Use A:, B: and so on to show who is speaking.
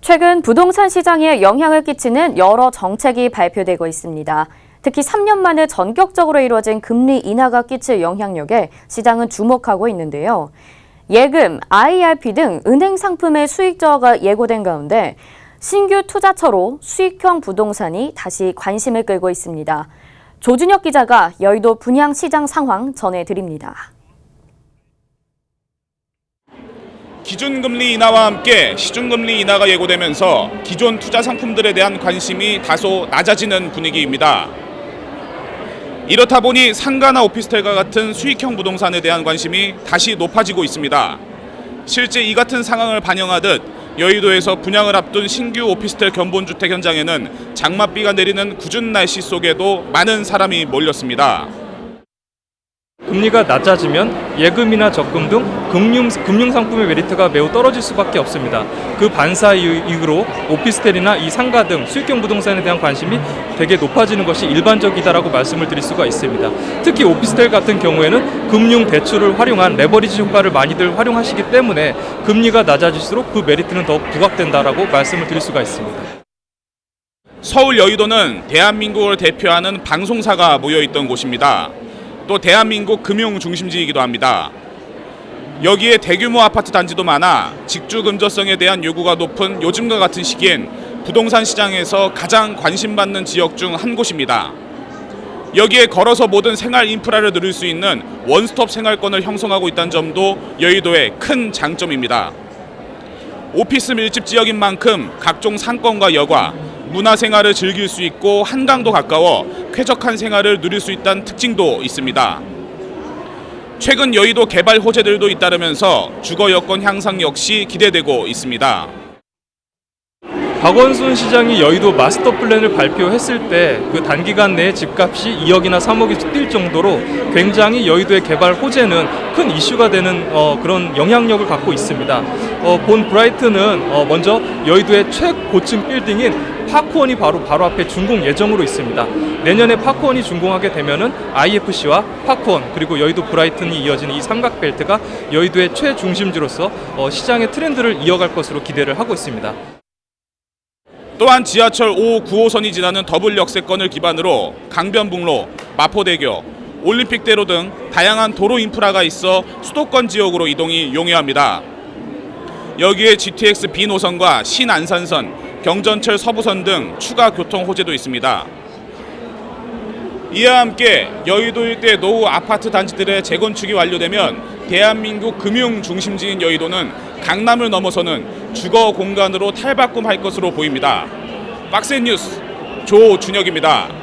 A: 최근 부동산 시장에 영향을 끼치는 여러 정책이 발표되고 있습니다. 특히 3년 만에 전격적으로 이루어진 금리 인하가 끼칠 영향력에 시장은 주목하고 있는데요. 예금, IRP 등 은행 상품의 수익 저하가 예고된 가운데 신규 투자처로 수익형 부동산이 다시 관심을 끌고 있습니다. 조준혁 기자가 여의도 분양시장 상황 전해드립니다.
B: 기준금리 인하와 함께 시중금리 인하가 예고되면서 기존 투자 상품들에 대한 관심이 다소 낮아지는 분위기입니다. 이렇다 보니 상가나 오피스텔과 같은 수익형 부동산에 대한 관심이 다시 높아지고 있습니다. 실제 이 같은 상황을 반영하듯 여의도에서 분양을 앞둔 신규 오피스텔 견본주택 현장에는 장맛비가 내리는 궂은 날씨 속에도 많은 사람이 몰렸습니다.
C: 금리가 낮아지면 예금이나 적금 등 금융상품의 메리트가 매우 떨어질 수밖에 없습니다. 그 반사 이유로 오피스텔이나 이 상가 등 수익형 부동산에 대한 관심이 되게 높아지는 것이 일반적이다라고 말씀을 드릴 수가 있습니다. 특히 오피스텔 같은 경우에는 금융 대출을 활용한 레버리지 효과를 많이들 활용하시기 때문에 금리가 낮아질수록 그 메리트는 더욱 부각된다라고 말씀을 드릴 수가 있습니다.
B: 서울 여의도는 대한민국을 대표하는 방송사가 모여있던 곳입니다. 또 대한민국 금융 중심지이기도 합니다. 여기에 대규모 아파트 단지도 많아 직주 근저성에 대한 요구가 높은 요즘과 같은 시기엔 부동산 시장에서 가장 관심받는 지역 중 한 곳입니다. 여기에 걸어서 모든 생활 인프라를 누릴 수 있는 원스톱 생활권을 형성하고 있다는 점도 여의도의 큰 장점입니다. 오피스 밀집 지역인 만큼 각종 상권과 여가, 문화생활을 즐길 수 있고 한강도 가까워 쾌적한 생활을 누릴 수 있다는 특징도 있습니다. 최근 여의도 개발 호재들도 잇따르면서 주거 여건 향상 역시 기대되고 있습니다.
C: 박원순 시장이 여의도 마스터 플랜을 발표했을 때 그 단기간 내에 집값이 2억이나 3억이 뛸 정도로 굉장히 여의도의 개발 호재는 큰 이슈가 되는 그런 영향력을 갖고 있습니다. 본 브라이트는 먼저 여의도의 최고층 빌딩인 파크원이 바로 앞에 준공 예정으로 있습니다. 내년에 파크원이 준공하게 되면은 IFC와 파크원 그리고 여의도 브라이튼이 이어지는 이 삼각벨트가 여의도의 최중심지로서 시장의 트렌드를 이어갈 것으로 기대를 하고 있습니다.
B: 또한 지하철 5, 9호선이 지나는 더블 역세권을 기반으로 강변북로, 마포대교, 올림픽대로 등 다양한 도로 인프라가 있어 수도권 지역으로 이동이 용이합니다. 여기에 GTX B 노선과 신안산선, 경전철 서부선 등 추가 교통 호재도 있습니다. 이와 함께 여의도 일대 노후 아파트 단지들의 재건축이 완료되면 대한민국 금융 중심지인 여의도는 강남을 넘어서는 주거 공간으로 탈바꿈할 것으로 보입니다. 박스앤뉴스 조준혁입니다.